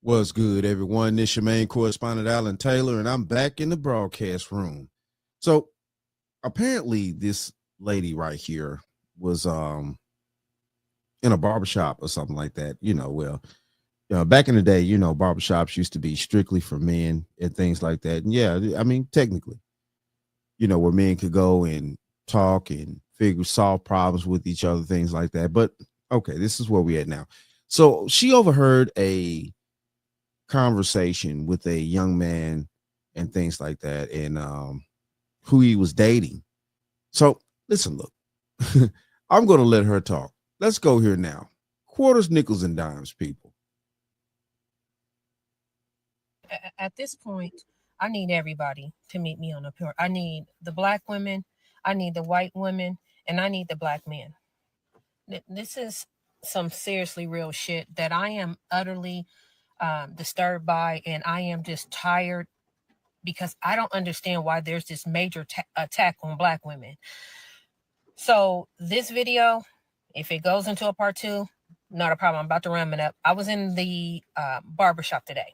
What's good, everyone? This your main correspondent, Alan Taylor, and I'm back in the broadcast room. So apparently this lady right here was in a barbershop or something like that. Back in the day, barbershops used to be strictly for men and things like that. And yeah, I mean, technically, where men could go and talk and figure solve problems with each other, things like that. But okay, this is where we at now. So she overheard a conversation with a young man and things like that, and who he was dating. So listen, look, I'm going to let her talk. Let's go here now. Quarters, nickels, and dimes, people. At this point, I need everybody to meet me on the pier. I need the black women, I need the white women, and I need the black men. This is some seriously real shit that I am utterly disturbed by, and I am just tired because I don't understand why there's this major attack on black women. So this video, if it goes into a part two, not a problem. I'm about to ram it up. I was in the barbershop today.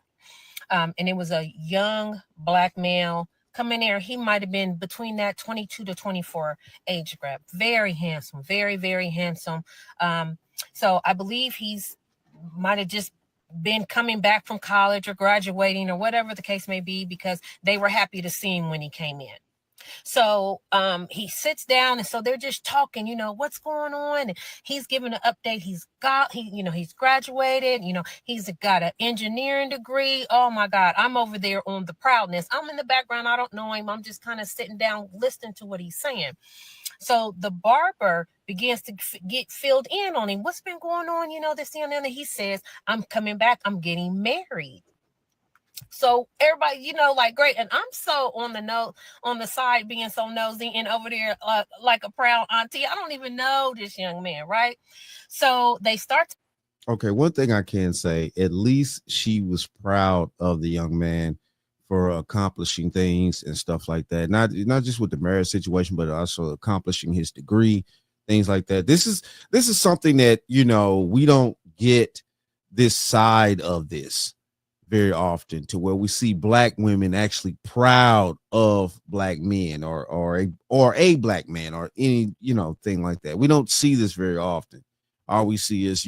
And it was a young black male come in there. He might have been between that 22 to 24 age group. Very handsome, very, very handsome. So I believe he's might have just been coming back from college or graduating or whatever the case may be, because they were happy to see him when he came in. So he sits down, and so they're just talking, what's going on. And he's giving an update. He's graduated, he's got an engineering degree. Oh my God, I'm over there on the proudness. I'm in the background. I don't know him. I'm just kind of sitting down, listening to what he's saying. So the barber begins to get filled in on him. What's been going on? This and that. And he says, I'm coming back. I'm getting married. So everybody, like, great. And I'm so on the side, being so nosy and over there like a proud auntie. I don't even know this young man, right? So they start. Okay, one thing I can say, at least she was proud of the young man for accomplishing things and stuff like that. Not just with the marriage situation, but also accomplishing his degree, things like that. This is something that we don't get this side of this very often, to where we see black women actually proud of black men, or a black man, or any thing like that. We don't see this very often. All we see is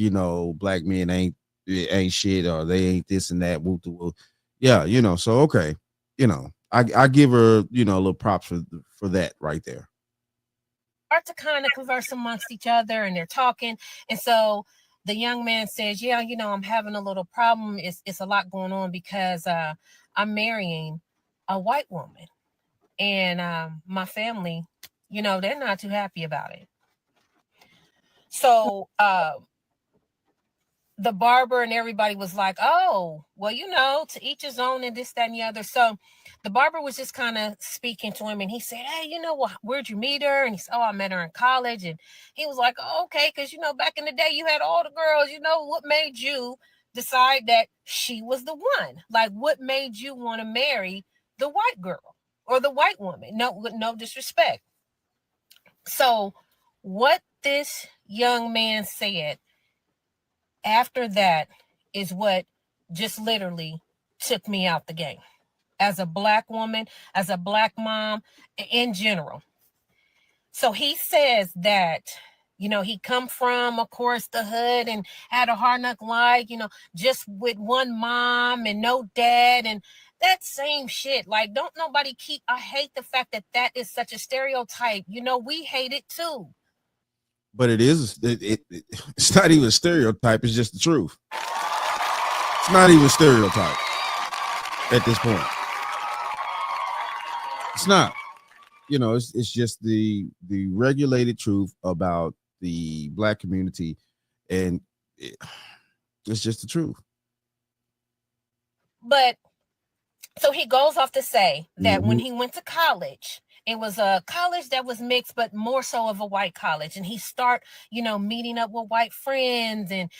black men ain't shit, or they ain't this and that. Woo, woo. Yeah, so okay, I give her a little props for that right there. Start to kind of converse amongst each other, and they're talking. And so the young man says, yeah, I'm having a little problem. It's a lot going on because I'm marrying a white woman, and my family, they're not too happy about it. So the barber and everybody was like, oh, well, to each his own, and this, that, and the other. So the barber was just kind of speaking to him, and he said, hey, where'd you meet her? And he said, oh, I met her in college. And he was like, oh, okay, because, back in the day, you had all the girls. What made you decide that she was the one? Like, what made you want to marry the white girl or the white woman? No disrespect. So what this young man said after that is what just literally took me out the game as a black woman, as a black mom, in general. So he says that, he come from, of course, the hood, and had a hard knock life, just with one mom and no dad, and that same shit. Like, don't nobody I hate the fact that is such a stereotype. We hate it too. But it's not even a stereotype. It's just the truth. It's not even a stereotype at this point. It's not. It's just the regulated truth about the black community, and it's just the truth. But so he goes off to say that when he went to college, it was a college that was mixed, but more so of a white college. And he start, meeting up with white friends, and,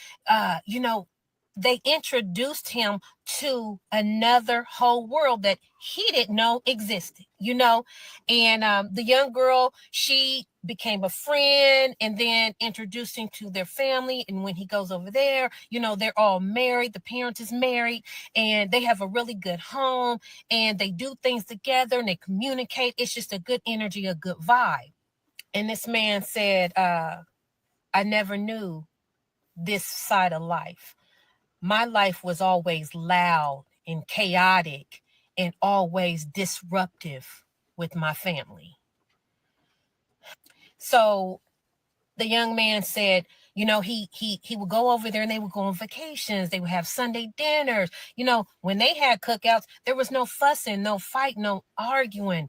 they introduced him to another whole world that he didn't know existed, and the young girl, she became a friend and then introducing to their family. And when he goes over there, they're all married. The parents is married and they have a really good home and they do things together and they communicate. It's just a good energy, a good vibe. And this man said, I never knew this side of life. My life was always loud and chaotic and always disruptive with my family. So the young man said, he would go over there and they would go on vacations. They would have Sunday dinners. When they had cookouts, there was no fussing, no fight, no arguing.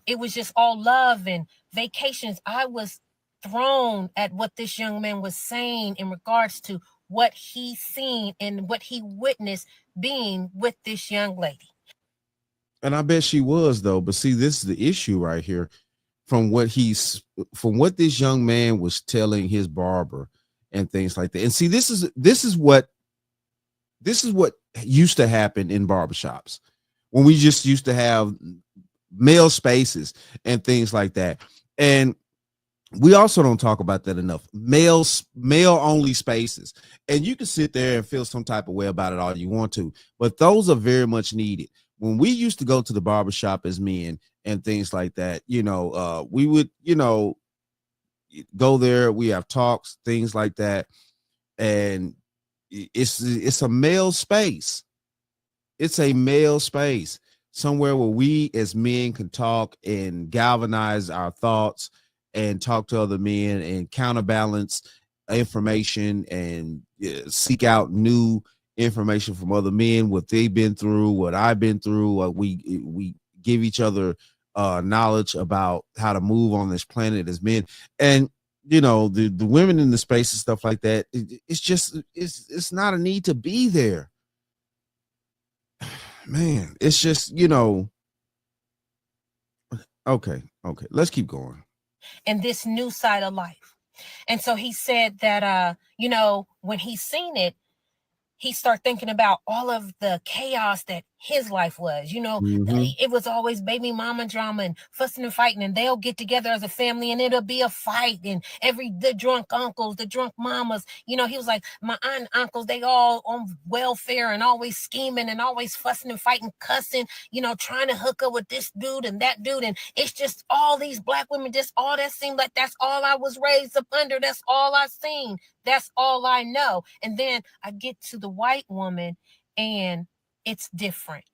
It was just all love and vacations. I was thrown at what this young man was saying in regards to what he seen and what he witnessed being with this young lady. And I bet she was, though. But see, this is the issue right here. From what this young man was telling his barber and things like that. And see, this is what used to happen in barbershops when we just used to have male spaces and things like that. And we also don't talk about that enough. Male only spaces. And you can sit there and feel some type of way about it all you want to, but those are very much needed. When we used to go to the barbershop as men and things like that, we would, go there. We have talks, things like that. And it's a male space. It's a male space, somewhere where we as men can talk and galvanize our thoughts and talk to other men and counterbalance information and seek out new information from other men, what they've been through, what I've been through. We give each other knowledge about how to move on this planet as men. And the women in the space and stuff like that, it's not a need to be there, man. It's just okay, let's keep going. And this new side of life. And so he said that when he seen it, he started thinking about all of the chaos that his life was. It was always baby mama drama and fussing and fighting, and they'll get together as a family and it'll be a fight. And the drunk uncles, the drunk mamas, he was like, my aunt and uncles, they all on welfare and always scheming and always fussing and fighting, cussing, trying to hook up with this dude and that dude. And it's just all these black women, just all that seemed like that's all I was raised up under. That's all I seen. That's all I know. And then I get to the white woman and it's different.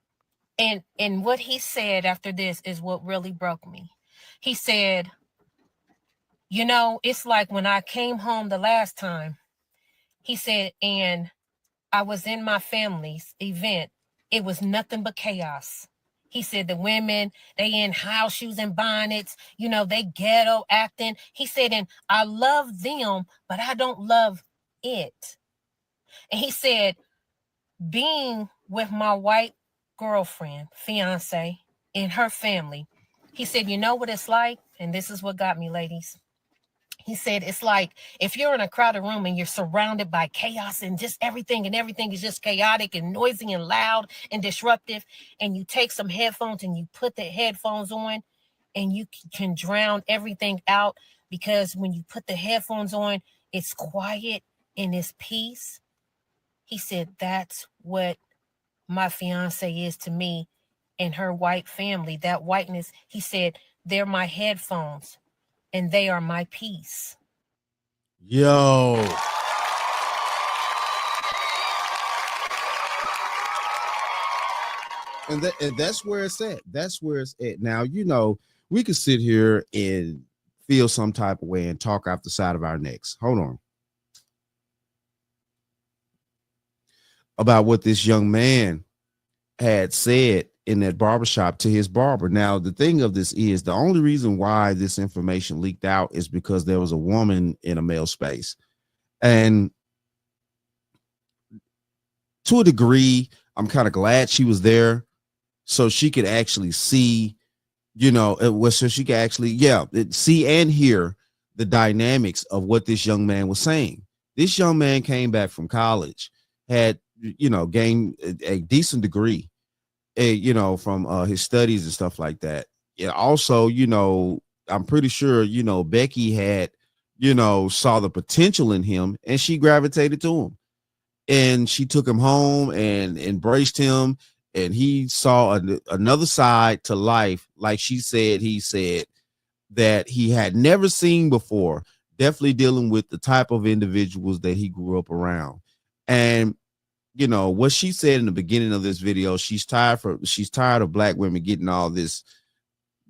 And what he said after this is what really broke me. He said, it's like when I came home the last time, he said, and I was in my family's event. It was nothing but chaos. He said the women, they in house shoes and bonnets, they ghetto acting. He said, and I love them, but I don't love it. And he said, being with my white girlfriend, fiance, and her family, he said, you know what it's like? And this is what got me, ladies. He said, it's like if you're in a crowded room and you're surrounded by chaos and just everything is just chaotic and noisy and loud and disruptive, and you take some headphones and you put the headphones on and you can drown everything out, because when you put the headphones on, it's quiet and it's peace. He said, that's what my fiance is to me and her white family. That whiteness, he said, they're my headphones and they are my peace. Yo. And that's where it's at. That's where it's at. Now, we could sit here and feel some type of way and talk off the side of our necks. Hold on. About what this young man had said in that barbershop to his barber. Now, the thing of this is, the only reason why this information leaked out is because there was a woman in a male space. And to a degree, I'm kind of glad she was there so she could actually see, so she could actually, see and hear the dynamics of what this young man was saying. This young man came back from college, had, gained a decent degree, from his studies and stuff like that. And also, I'm pretty sure, you know, Becky had, saw the potential in him and she gravitated to him. And she took him home and embraced him. And he saw another side to life, like she said, he said, that he had never seen before, definitely dealing with the type of individuals that he grew up around. And what she said in the beginning of this video, she's tired of black women getting all this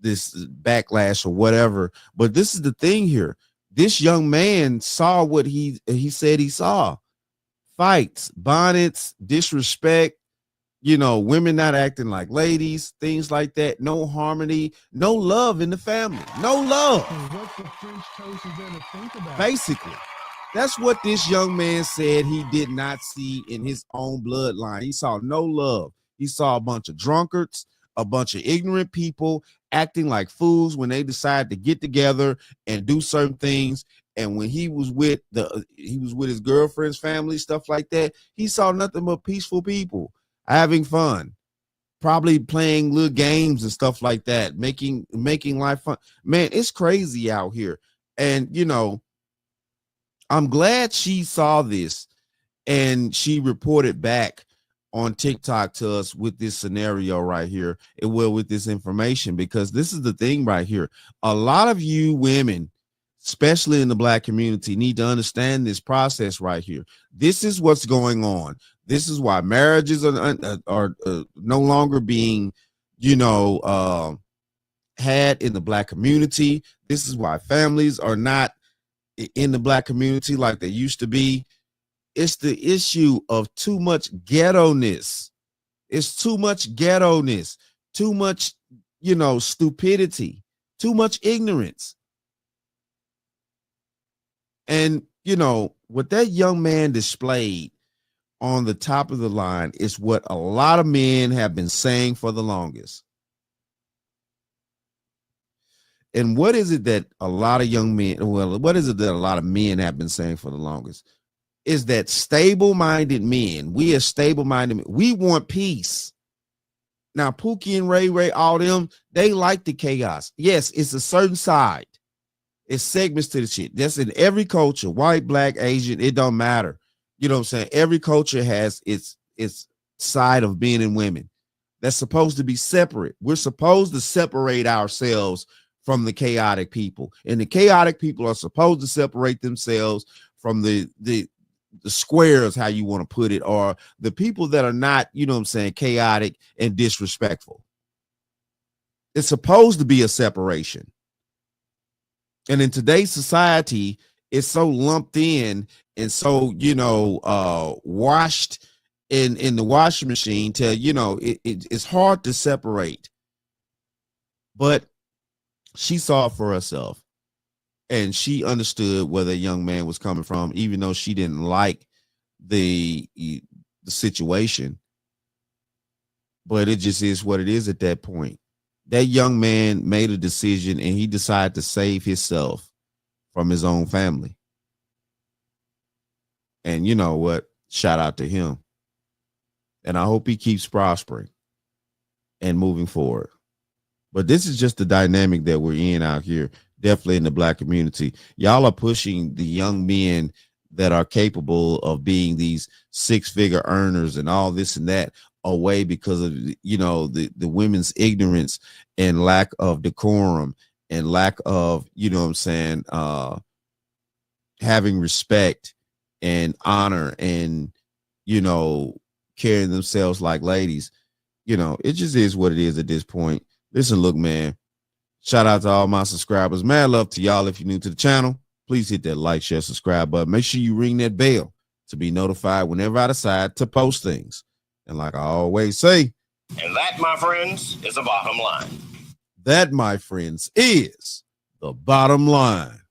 backlash or whatever. But this is the thing here. This young man saw what he said he saw: fights, bonnets, disrespect, women not acting like ladies, things like that. No harmony, no love in the family, no love. What the French toast is there to think about? Basically, that's what this young man said he did not see in his own bloodline. He saw no love. He saw a bunch of drunkards, a bunch of ignorant people acting like fools when they decide to get together and do certain things. And when he was with his girlfriend's family, stuff like that, he saw nothing but peaceful people having fun, probably playing little games and stuff like that, making life fun. Man, it's crazy out here. And I'm glad she saw this and she reported back on TikTok to us with this scenario right here, with this information, because this is the thing right here. A lot of you women, especially in the black community, need to understand this process right here. This is what's going on. This is why marriages are no longer being, had in the black community. This is why families are not in the black community like they used to be. It's the issue of too much ghetto-ness. It's too much ghetto-ness, too much, stupidity, too much ignorance. And, what that young man displayed on the top of the line is what a lot of men have been saying for the longest. And what is it that a lot of young men, what is it that a lot of men have been saying for the longest? Is that stable-minded men, we are stable-minded men, we want peace. Now, Pookie and Ray, all them, they like the chaos. Yes, it's a certain side. It's segments to the shit. That's in every culture, white, black, Asian, it don't matter. You know what I'm saying? Every culture has its side of being in women. That's supposed to be separate. We're supposed to separate ourselves from the chaotic people. And the chaotic people are supposed to separate themselves from the squares, how you want to put it, or the people that are not, chaotic and disrespectful. It's supposed to be a separation. And in today's society, it's so lumped in and so, washed in the washing machine till, it's hard to separate. But she saw it for herself. And she understood where the young man was coming from, even though she didn't like the situation. But it just is what it is at that point. That young man made a decision and he decided to save himself from his own family. And you know what? Shout out to him. And I hope he keeps prospering and moving forward. But this is just the dynamic that we're in out here. Definitely in the black community. Y'all are pushing the young men that are capable of being these six-figure earners and all this and that away because of, the women's ignorance and lack of decorum and lack of, having respect and honor and, carrying themselves like ladies. It just is what it is at this point. Listen, look, man. Shout out to all my subscribers. Mad love to y'all. If you're new to the channel, please hit that like, share, subscribe button. Make sure you ring that bell to be notified whenever I decide to post things. And like I always say, and that, my friends, is the bottom line. That, my friends, is the bottom line.